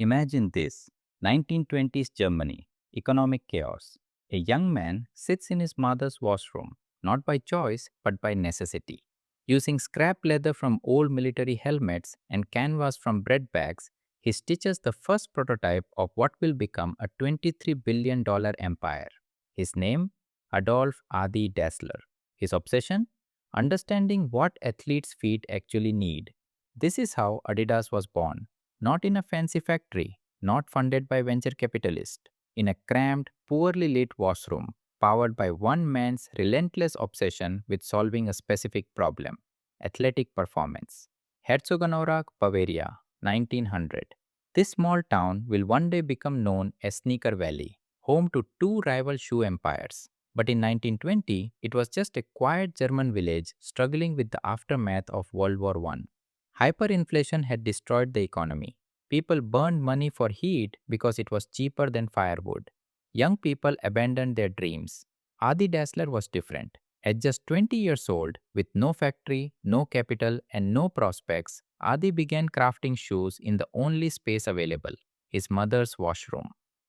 Imagine this: 1920s Germany, economic chaos. A young man sits in his mother's washroom, not by choice but by necessity. Using scrap leather from old military helmets and canvas from bread bags, he stitches the first prototype of what will become a $23 billion empire. His name? Adolf Adi Dassler. His obsession? Understanding what athletes' feet actually need. This is how Adidas was born, not in a fancy factory, not funded by venture capitalists, in a cramped, poorly lit washroom, powered by one man's relentless obsession with solving a specific problem: athletic performance. Herzogenaurach, Bavaria, 1900. This small town will one day become known as Sneaker Valley, home to two rival shoe empires. But in 1920, it was just a quiet German village struggling with the aftermath of World War I. Hyperinflation had destroyed the economy. People burned money for heat because it was cheaper than firewood. Young people abandoned their dreams. Adi Dassler was different. At just 20 years old, with no factory, no capital, and no prospects, Adi began crafting shoes in the only space available: his mother's washroom.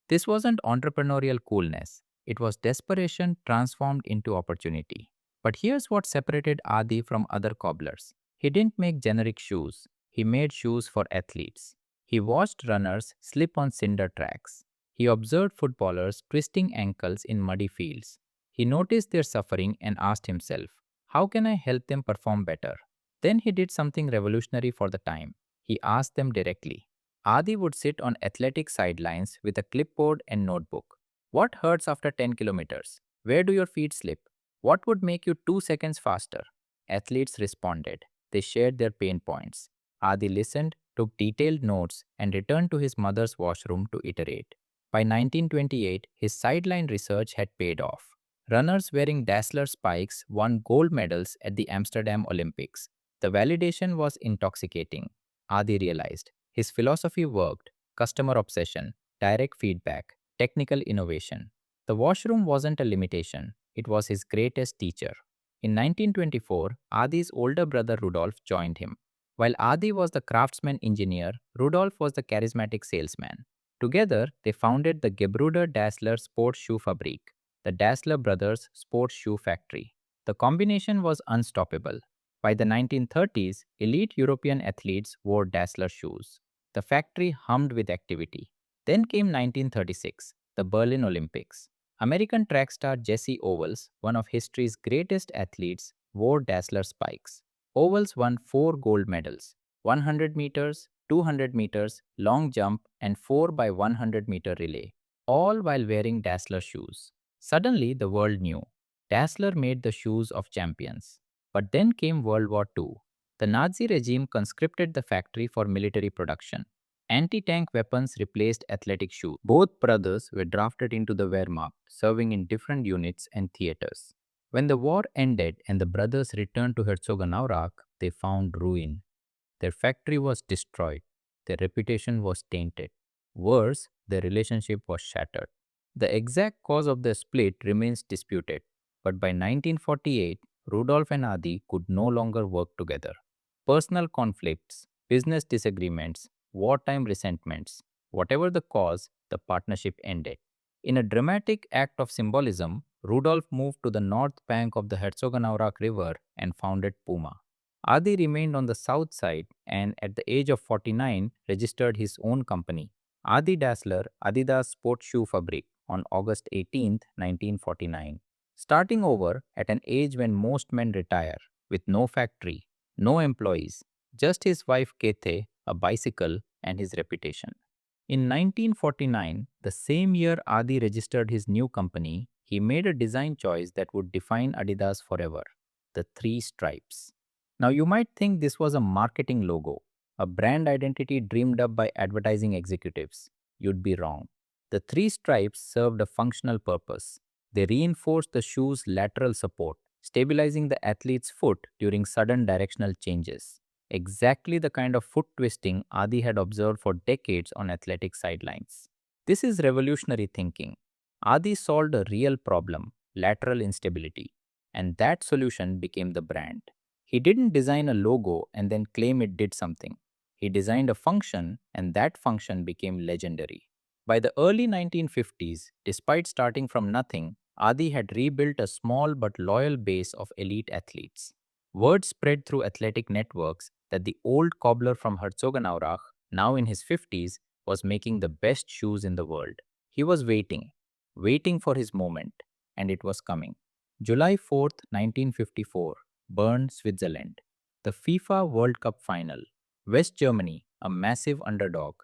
This wasn't entrepreneurial coolness, it was desperation transformed into opportunity. But here's what separated Adi from other cobblers: he didn't make generic shoes, he made shoes for athletes. He watched runners slip on cinder tracks. He observed footballers twisting ankles in muddy fields. He noticed their suffering and asked himself, how can I help them perform better? Then he did something revolutionary for the time. He asked them directly. Adi would sit on athletic sidelines with a clipboard and notebook. What hurts after 10 kilometers? Where do your feet slip? What would make you 2 seconds faster? Athletes responded. They shared their pain points. Adi listened, took detailed notes, and returned to his mother's washroom to iterate. By 1928, his sideline research had paid off. Runners wearing Dassler spikes won gold medals at the Amsterdam Olympics. The validation was intoxicating. Adi realized his philosophy worked: customer obsession, direct feedback, technical innovation. The washroom wasn't a limitation, it was his greatest teacher. In 1924, Adi's older brother Rudolf joined him. While Adi was the craftsman engineer, Rudolf was the charismatic salesman. Together, they founded the Gebruder Dassler Sports Shoe Fabrik, the Dassler brothers' sports shoe factory. The combination was unstoppable. By the 1930s, elite European athletes wore Dassler shoes. The factory hummed with activity. Then came 1936, the Berlin Olympics. American track star Jesse Owens, one of history's greatest athletes, wore Dassler spikes. Owens won 4 gold medals: 100 meters, 200 meters, long jump, and 4 by 100-meter relay, all while wearing Dassler shoes. Suddenly, the world knew. Dassler made the shoes of champions. But then came World War II. The Nazi regime conscripted the factory for military production. Anti tank weapons replaced athletic shoes. Both brothers were drafted into the Wehrmacht, serving in different units and theaters. When the war ended and the brothers returned to Herzogenaurach, they found ruin. Their factory was destroyed. Their reputation was tainted. Worse, their relationship was shattered. The exact cause of the split remains disputed, but by 1948, Rudolf and Adi could no longer work together. Personal conflicts, business disagreements, wartime resentments, whatever the cause, the partnership ended. In a dramatic act of symbolism, Rudolf moved to the north bank of the Herzogenaurach River and founded Puma. Adi remained on the south side and, at the age of 49, registered his own company, Adi Dassler Adidas Sports Shoe Fabrik, on August 18, 1949. Starting over at an age when most men retire, with no factory, no employees, just his wife Kete, a bicycle, and his reputation. In 1949, the same year Adi registered his new company, he made a design choice that would define Adidas forever: the three stripes. Now, you might think this was a marketing logo, a brand identity dreamed up by advertising executives. You'd be wrong. The three stripes served a functional purpose. They reinforced the shoe's lateral support, stabilizing the athlete's foot during sudden directional changes. Exactly the kind of foot twisting Adi had observed for decades on athletic sidelines. This is revolutionary thinking. Adi solved a real problem: lateral instability, and that solution became the brand. He didn't design a logo and then claim it did something. He designed a function, and that function became legendary. By the early 1950s, despite starting from nothing, Adi had rebuilt a small but loyal base of elite athletes. Word spread through athletic networks that the old cobbler from Herzogenaurach, now in his 50s, was making the best shoes in the world. He was waiting for his moment, and it was coming. July 4th, 1954, Bern, Switzerland. The FIFA World Cup final. West Germany, a massive underdog.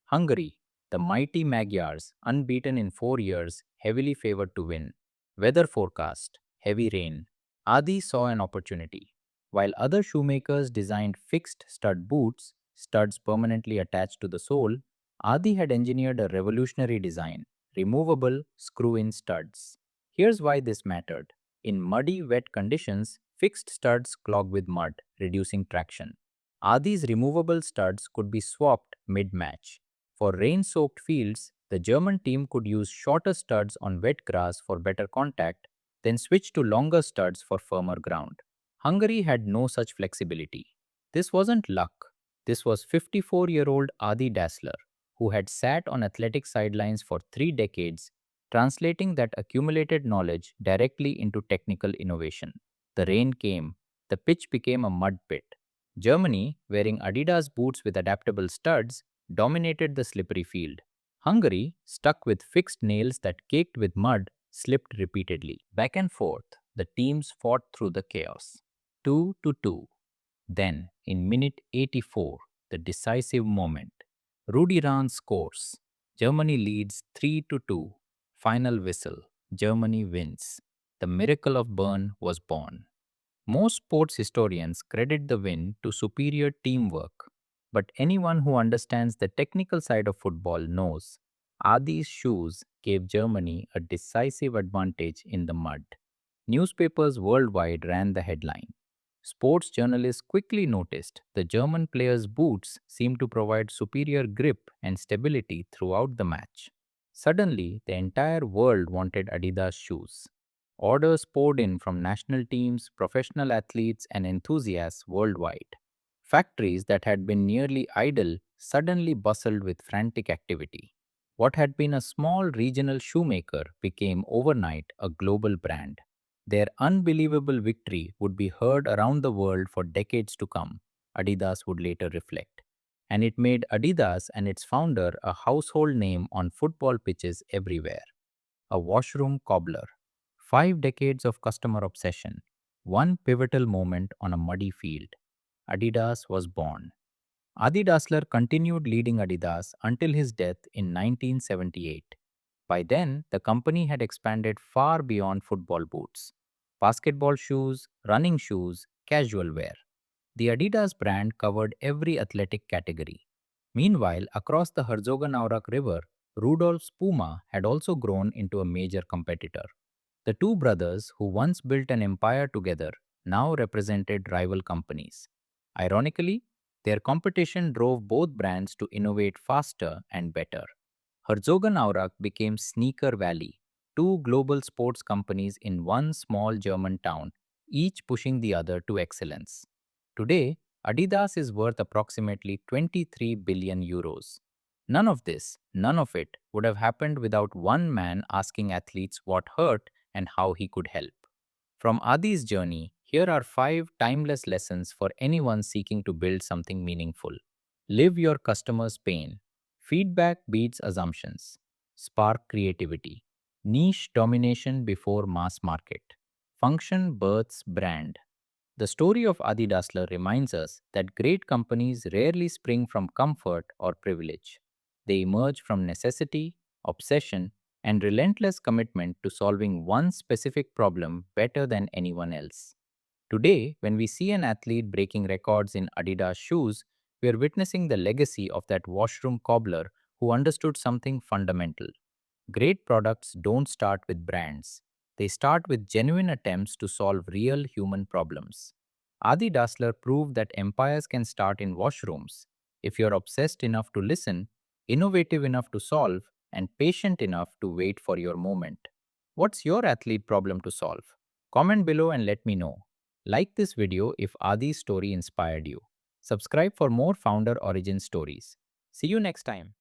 Hungary, the mighty Magyars, unbeaten in 4 years, heavily favored to win. Weather forecast, heavy rain. Adi saw an opportunity. While other shoemakers designed fixed stud boots, studs permanently attached to the sole, Adi had engineered a revolutionary design, removable screw-in studs. Here's why this mattered. In muddy, wet conditions, fixed studs clog with mud, reducing traction. Adi's removable studs could be swapped mid-match. For rain-soaked fields, the German team could use shorter studs on wet grass for better contact, then switch to longer studs for firmer ground. Hungary had no such flexibility. This wasn't luck. This was 54-year-old Adi Dassler, who had sat on athletic sidelines for 3 decades, translating that accumulated knowledge directly into technical innovation. The rain came. The pitch became a mud pit. Germany, wearing Adidas boots with adaptable studs, dominated the slippery field. Hungary, stuck with fixed nails that caked with mud, slipped repeatedly. Back and forth, the teams fought through the chaos. 2-2. Then, in minute 84, the decisive moment. Rudi Rahn scores. Germany leads 3-2. Final whistle. Germany wins. The miracle of Bern was born. Most sports historians credit the win to superior teamwork, but anyone who understands the technical side of football knows Adi's shoes gave Germany a decisive advantage in the mud. Newspapers worldwide ran the headline. Sports journalists quickly noticed the German players' boots seemed to provide superior grip and stability throughout the match. Suddenly, the entire world wanted Adidas shoes. Orders poured in from national teams, professional athletes, and enthusiasts worldwide. Factories that had been nearly idle suddenly bustled with frantic activity. What had been a small regional shoemaker became overnight a global brand. Their unbelievable victory would be heard around the world for decades to come, Adidas would later reflect. And it made Adidas and its founder a household name on football pitches everywhere. A washroom cobbler. 5 decades of customer obsession. One pivotal moment on a muddy field. Adidas was born. Adi Dassler continued leading Adidas until his death in 1978. By then, the company had expanded far beyond football boots. Basketball shoes, running shoes, casual wear. The Adidas brand covered every athletic category. Meanwhile, across the Herzogenaurach River, Rudolf's Puma had also grown into a major competitor. The two brothers, who once built an empire together, now represented rival companies. Ironically, their competition drove both brands to innovate faster and better. Herzogenaurach became Sneaker Valley, two global sports companies in one small German town, each pushing the other to excellence. Today, Adidas is worth approximately 23 billion euros. None of it would have happened without one man asking athletes what hurt and how he could help. From Adi's journey, here are 5 timeless lessons for anyone seeking to build something meaningful. Live your customer's pain. Feedback beats assumptions. Spark creativity. Niche domination before mass market. Function births brand. The story of Adi Dassler reminds us that great companies rarely spring from comfort or privilege. They emerge from necessity, obsession, and relentless commitment to solving one specific problem better than anyone else. Today, when we see an athlete breaking records in Adidas shoes, we are witnessing the legacy of that washroom cobbler who understood something fundamental. Great products don't start with brands. They start with genuine attempts to solve real human problems. Adi Dassler proved that empires can start in washrooms if you're obsessed enough to listen, innovative enough to solve, and patient enough to wait for your moment. What's your athlete problem to solve? Comment below and let me know. Like this video if Adi's story inspired you. Subscribe for more founder origin stories. See you next time.